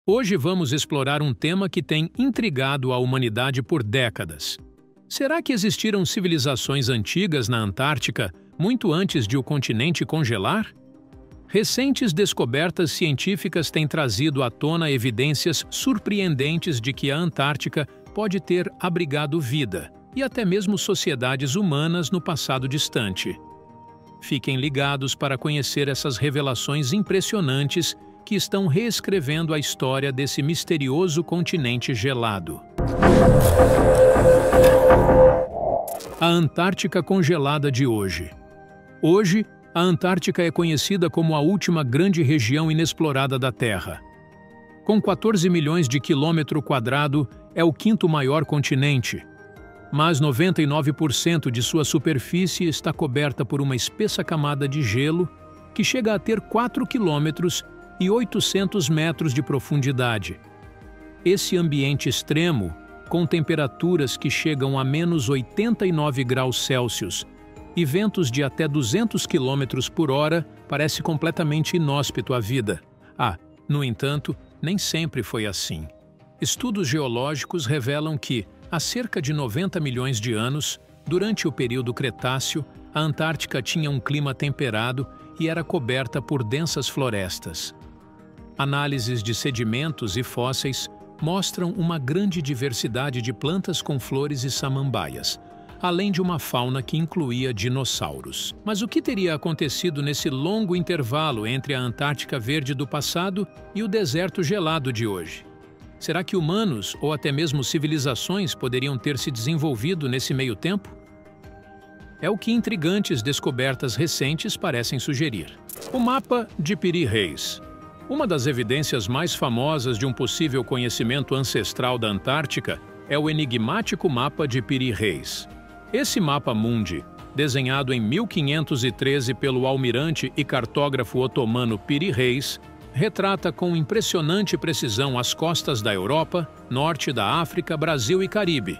Hoje vamos explorar um tema que tem intrigado a humanidade por décadas. Será que existiram civilizações antigas na Antártica muito antes de o continente congelar? Recentes descobertas científicas têm trazido à tona evidências surpreendentes de que a Antártica pode ter abrigado vida e até mesmo sociedades humanas no passado distante. Fiquem ligados para conhecer essas revelações impressionantes que estão reescrevendo a história desse misterioso continente gelado. A Antártica congelada de hoje. Hoje, a Antártica é conhecida como a última grande região inexplorada da Terra. Com 14 milhões de quilômetro quadrado, é o quinto maior continente, mas 99% de sua superfície está coberta por uma espessa camada de gelo que chega a ter 4 quilômetros e 800 metros de profundidade. Esse ambiente extremo, com temperaturas que chegam a menos 89 graus Celsius e ventos de até 200 km por hora, parece completamente inóspito à vida. No entanto, nem sempre foi assim. Estudos geológicos revelam que, há cerca de 90 milhões de anos, durante o período Cretáceo, a Antártica tinha um clima temperado e era coberta por densas florestas. Análises de sedimentos e fósseis mostram uma grande diversidade de plantas com flores e samambaias, além de uma fauna que incluía dinossauros. Mas o que teria acontecido nesse longo intervalo entre a Antártica verde do passado e o deserto gelado de hoje? Será que humanos ou até mesmo civilizações poderiam ter se desenvolvido nesse meio tempo? É o que intrigantes descobertas recentes parecem sugerir. O mapa de Piri Reis. Uma das evidências mais famosas de um possível conhecimento ancestral da Antártica é o enigmático mapa de Piri Reis. Esse mapa mundi, desenhado em 1513 pelo almirante e cartógrafo otomano Piri Reis, retrata com impressionante precisão as costas da Europa, norte da África, Brasil e Caribe.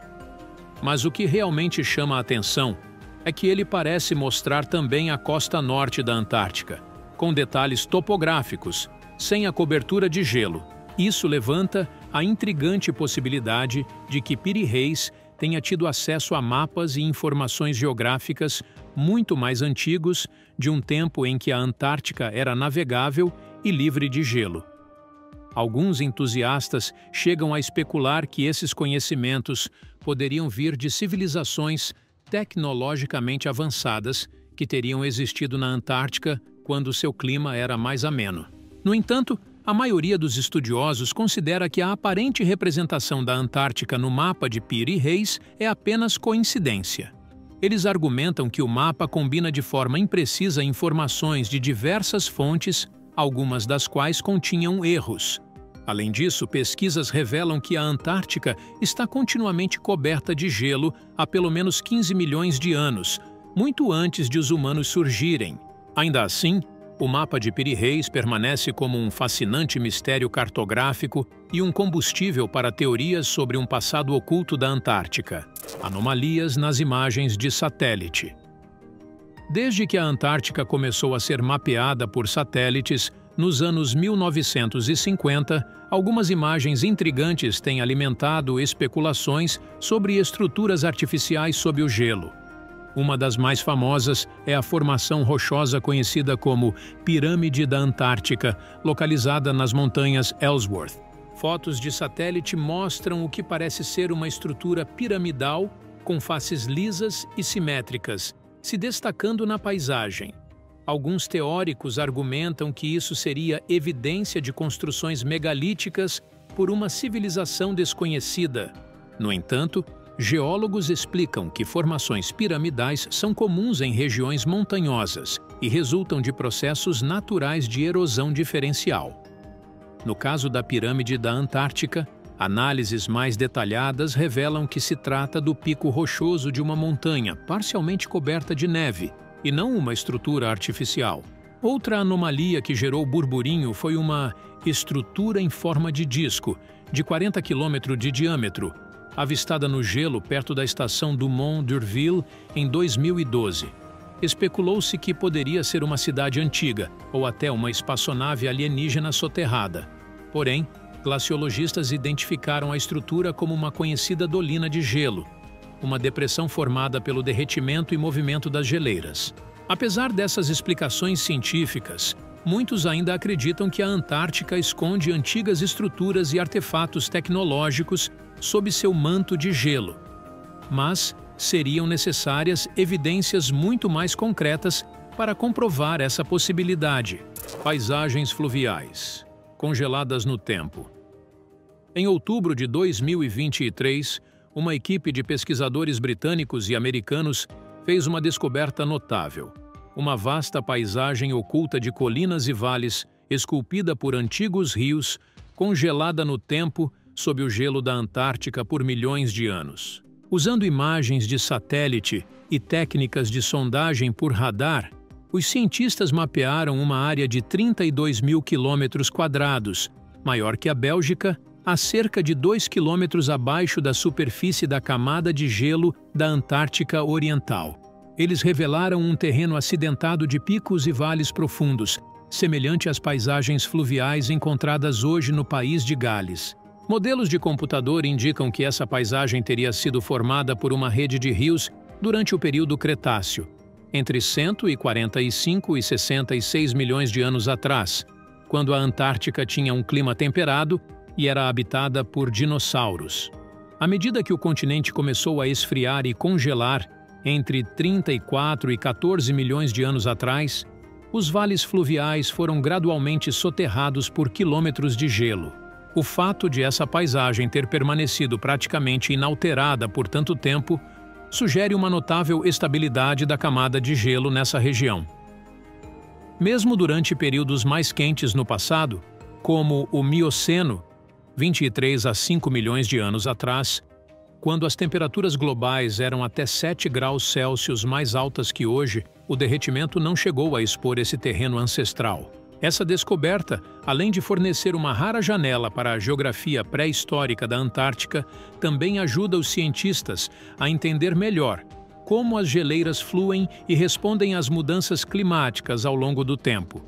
Mas o que realmente chama a atenção é que ele parece mostrar também a costa norte da Antártica, com detalhes topográficos, sem a cobertura de gelo. Isso levanta a intrigante possibilidade de que Piri Reis tenha tido acesso a mapas e informações geográficas muito mais antigos, de um tempo em que a Antártica era navegável e livre de gelo. Alguns entusiastas chegam a especular que esses conhecimentos poderiam vir de civilizações tecnologicamente avançadas que teriam existido na Antártica quando seu clima era mais ameno. No entanto, a maioria dos estudiosos considera que a aparente representação da Antártica no mapa de Piri Reis é apenas coincidência. Eles argumentam que o mapa combina de forma imprecisa informações de diversas fontes, algumas das quais continham erros. Além disso, pesquisas revelam que a Antártica está continuamente coberta de gelo há pelo menos 15 milhões de anos, muito antes de os humanos surgirem. Ainda assim, o mapa de Piri Reis permanece como um fascinante mistério cartográfico e um combustível para teorias sobre um passado oculto da Antártica. Anomalias nas imagens de satélite. Desde que a Antártica começou a ser mapeada por satélites, nos anos 1950, algumas imagens intrigantes têm alimentado especulações sobre estruturas artificiais sob o gelo. Uma das mais famosas é a formação rochosa conhecida como Pirâmide da Antártica, localizada nas montanhas Ellsworth. Fotos de satélite mostram o que parece ser uma estrutura piramidal com faces lisas e simétricas, se destacando na paisagem. Alguns teóricos argumentam que isso seria evidência de construções megalíticas por uma civilização desconhecida. No entanto, geólogos explicam que formações piramidais são comuns em regiões montanhosas e resultam de processos naturais de erosão diferencial. No caso da Pirâmide da Antártica, análises mais detalhadas revelam que se trata do pico rochoso de uma montanha parcialmente coberta de neve, e não uma estrutura artificial. Outra anomalia que gerou burburinho foi uma estrutura em forma de disco, de 40 km de diâmetro, avistada no gelo perto da estação Dumont d'Urville em 2012. Especulou-se que poderia ser uma cidade antiga ou até uma espaçonave alienígena soterrada. Porém, glaciologistas identificaram a estrutura como uma conhecida dolina de gelo, uma depressão formada pelo derretimento e movimento das geleiras. Apesar dessas explicações científicas, muitos ainda acreditam que a Antártica esconde antigas estruturas e artefatos tecnológicos sob seu manto de gelo. Mas seriam necessárias evidências muito mais concretas para comprovar essa possibilidade. Paisagens fluviais, congeladas no tempo. Em outubro de 2023, uma equipe de pesquisadores britânicos e americanos fez uma descoberta notável. Uma vasta paisagem oculta de colinas e vales, esculpida por antigos rios, congelada no tempo sob o gelo da Antártica por milhões de anos. Usando imagens de satélite e técnicas de sondagem por radar, os cientistas mapearam uma área de 32 mil quilômetros quadrados, maior que a Bélgica, a cerca de 2 quilômetros abaixo da superfície da camada de gelo da Antártica Oriental. Eles revelaram um terreno acidentado de picos e vales profundos, semelhante às paisagens fluviais encontradas hoje no país de Gales. Modelos de computador indicam que essa paisagem teria sido formada por uma rede de rios durante o período Cretáceo, entre 145 e 66 milhões de anos atrás, quando a Antártica tinha um clima temperado e era habitada por dinossauros. À medida que o continente começou a esfriar e congelar, entre 34 e 14 milhões de anos atrás, os vales fluviais foram gradualmente soterrados por quilômetros de gelo. O fato de essa paisagem ter permanecido praticamente inalterada por tanto tempo sugere uma notável estabilidade da camada de gelo nessa região. Mesmo durante períodos mais quentes no passado, como o Mioceno, 23 a 5 milhões de anos atrás, quando as temperaturas globais eram até 7 graus Celsius mais altas que hoje, o derretimento não chegou a expor esse terreno ancestral. Essa descoberta, além de fornecer uma rara janela para a geografia pré-histórica da Antártica, também ajuda os cientistas a entender melhor como as geleiras fluem e respondem às mudanças climáticas ao longo do tempo.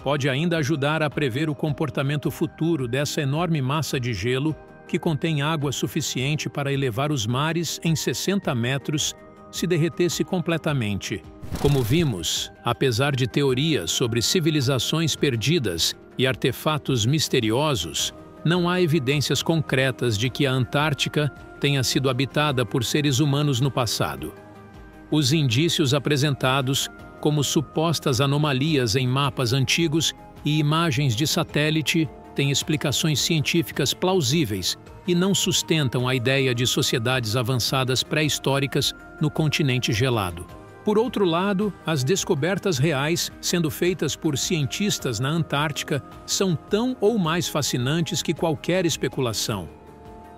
Pode ainda ajudar a prever o comportamento futuro dessa enorme massa de gelo que contém água suficiente para elevar os mares em 60 metros se derretesse completamente. Como vimos, apesar de teorias sobre civilizações perdidas e artefatos misteriosos, não há evidências concretas de que a Antártica tenha sido habitada por seres humanos no passado. Os indícios apresentados, como supostas anomalias em mapas antigos e imagens de satélite, têm explicações científicas plausíveis e não sustentam a ideia de sociedades avançadas pré-históricas no continente gelado. Por outro lado, as descobertas reais, sendo feitas por cientistas na Antártica, são tão ou mais fascinantes que qualquer especulação.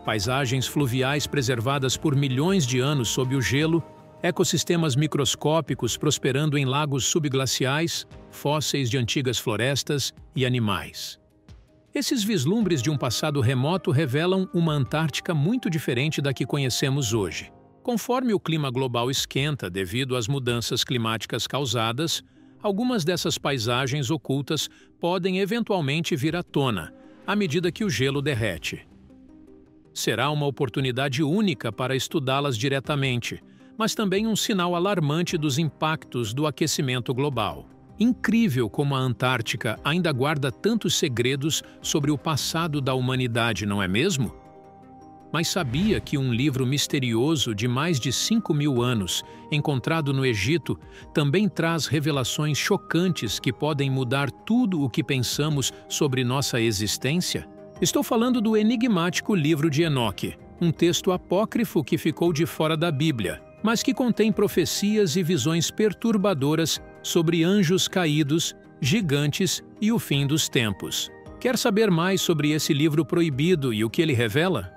Paisagens fluviais preservadas por milhões de anos sob o gelo, ecossistemas microscópicos prosperando em lagos subglaciais, fósseis de antigas florestas e animais. Esses vislumbres de um passado remoto revelam uma Antártica muito diferente da que conhecemos hoje. Conforme o clima global esquenta devido às mudanças climáticas causadas, algumas dessas paisagens ocultas podem eventualmente vir à tona, à medida que o gelo derrete. Será uma oportunidade única para estudá-las diretamente, mas também um sinal alarmante dos impactos do aquecimento global. Incrível como a Antártica ainda guarda tantos segredos sobre o passado da humanidade, não é mesmo? Mas sabia que um livro misterioso de mais de 5.000 anos, encontrado no Egito, também traz revelações chocantes que podem mudar tudo o que pensamos sobre nossa existência? Estou falando do enigmático Livro de Enoque, um texto apócrifo que ficou de fora da Bíblia, mas que contém profecias e visões perturbadoras sobre anjos caídos, gigantes e o fim dos tempos. Quer saber mais sobre esse livro proibido e o que ele revela?